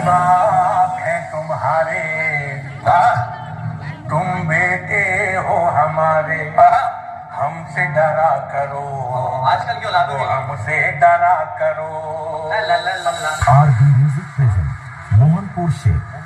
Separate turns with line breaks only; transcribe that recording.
बाप हैं तुम्हारे, तुम बेटे हो हमारे, हमसे डरा करो,
आजकल क्यों लागू है?
हमसे डरा करो।
ला ला ला ला।
RB Music presents Mohanpur Sheikh